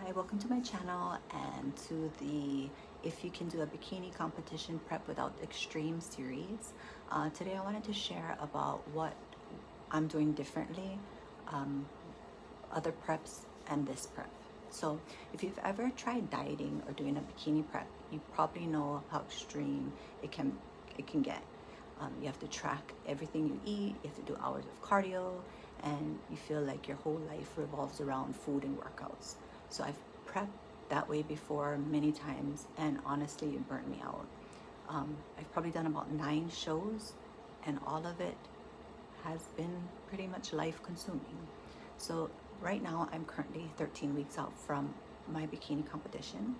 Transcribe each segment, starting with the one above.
Hi, welcome to my channel and to the If You Can Do a Bikini Competition Prep Without Extreme series. Today I wanted to share about what I'm doing differently, um, other preps and this prep. So if you've ever tried dieting or doing a bikini prep, you probably know how extreme it can get. You have to track everything you eat, you have to do hours of cardio, and you feel like your whole life revolves around food and workouts. So I've prepped that way before many times, and honestly, it burnt me out. I've probably done about 9 shows, and all of it has been pretty much life consuming. So right now, I'm currently 13 weeks out from my bikini competition,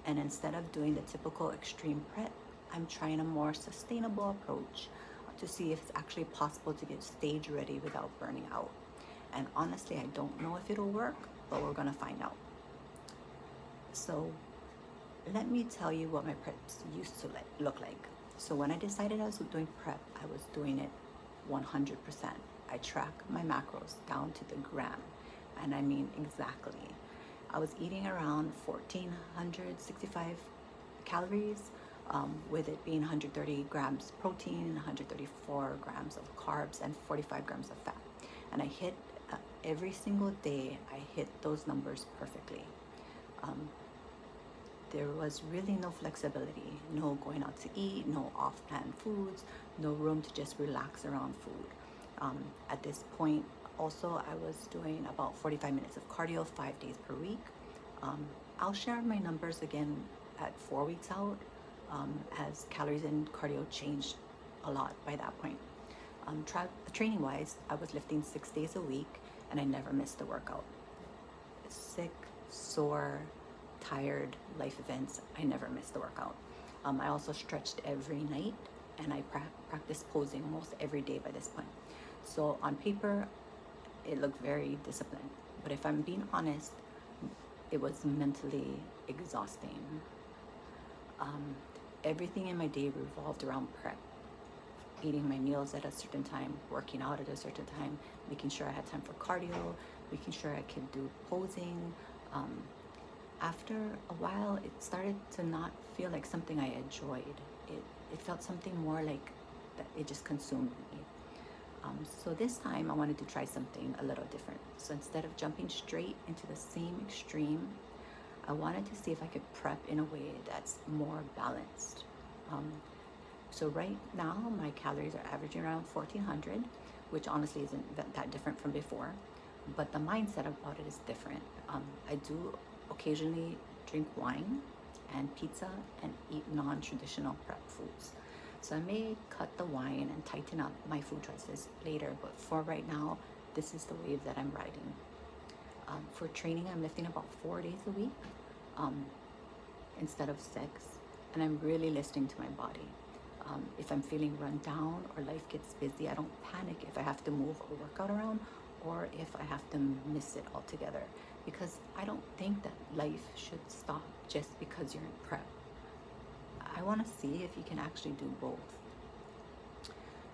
and instead of doing the typical extreme prep, I'm trying a more sustainable approach to see if it's actually possible to get stage ready without burning out. And honestly, I don't know if it'll work, but we're gonna find out. So let me tell you what my preps used to look like. So when I decided I was doing prep, I was doing it 100%. I track my macros down to the gram, and I mean exactly. I was eating around 1465 calories, with it being 130 grams protein, 134 grams of carbs, and 45 grams of fat. And I hit every single day, I hit those numbers perfectly. There was really no flexibility, no going out to eat, no off-plan foods, no room to just relax around food. At this point, also, I was doing about 45 minutes of cardio 5 days per week. I'll share my numbers again at 4 weeks out, as calories and cardio changed a lot by that point. Training wise, I was lifting 6 days a week, and I never missed a workout. Sick, sore, tired, life events, I never missed the workout. I also stretched every night, and I practiced posing almost every day by this point. So on paper, it looked very disciplined. But if I'm being honest, it was mentally exhausting. Everything in my day revolved around prep. Eating my meals at a certain time, working out at a certain time, making sure I had time for cardio, making sure I could do posing. After a while, it started to not feel like something I enjoyed. It felt something more like that it just consumed me. So this time I wanted to try something a little different. So instead of jumping straight into the same extreme, I wanted to see if I could prep in a way that's more balanced. So right now my calories are averaging around 1400, which honestly isn't that different from before, but the mindset about it is different. I do occasionally drink wine and pizza and eat non-traditional prep foods. So I may cut the wine and tighten up my food choices later, but for right now, this is the wave that I'm riding. For training, I'm lifting about 4 days a week, instead of 6, and I'm really listening to my body. If I'm feeling run down or life gets busy, I don't panic if I have to move a workout around or if I have to miss it altogether, because I don't think that life should stop just because you're in prep. I want to see if you can actually do both.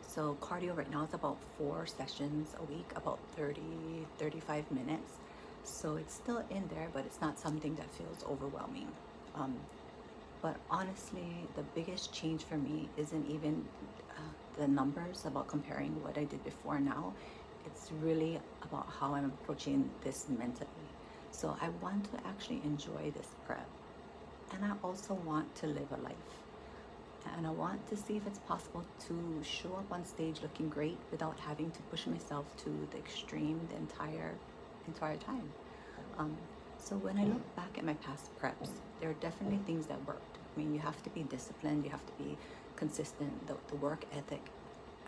So cardio right now is about 4 sessions a week, about 35 minutes. So it's still in there, but it's not something that feels overwhelming. But honestly, the biggest change for me isn't even the numbers about comparing what I did before and now. It's really about how I'm approaching this mentally. So I want to actually enjoy this prep. And I also want to live a life. And I want to see if it's possible to show up on stage looking great without having to push myself to the extreme the entire time. So when I look back at my past preps, there are definitely things that worked. I mean, you have to be disciplined, you have to be consistent, the work ethic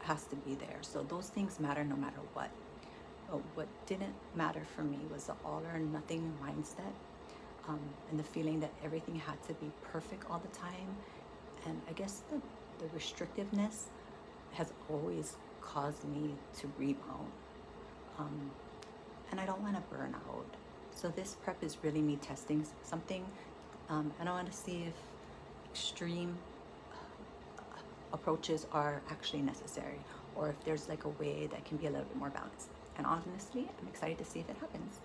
has to be there. So those things matter no matter what. But what didn't matter for me was the all or nothing mindset, and the feeling that everything had to be perfect all the time. And I guess the restrictiveness has always caused me to rebound. And I don't want to burn out. So this prep is really me testing something, and I want to see if extreme approaches are actually necessary, or if there's like a way that can be a little bit more balanced. And honestly, I'm excited to see if it happens.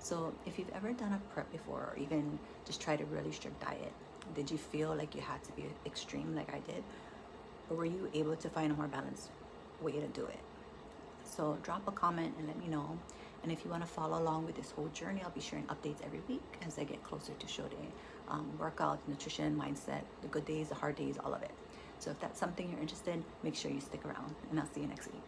So if you've ever done a prep before, or even just tried a really strict diet, did you feel like you had to be extreme like I did? Or were you able to find a more balanced way to do it? So drop a comment and let me know. And if you want to follow along with this whole journey, I'll be sharing updates every week as I get closer to show day. Workout, nutrition, mindset, the good days, the hard days, all of it. So if that's something you're interested in, make sure you stick around, and I'll see you next week.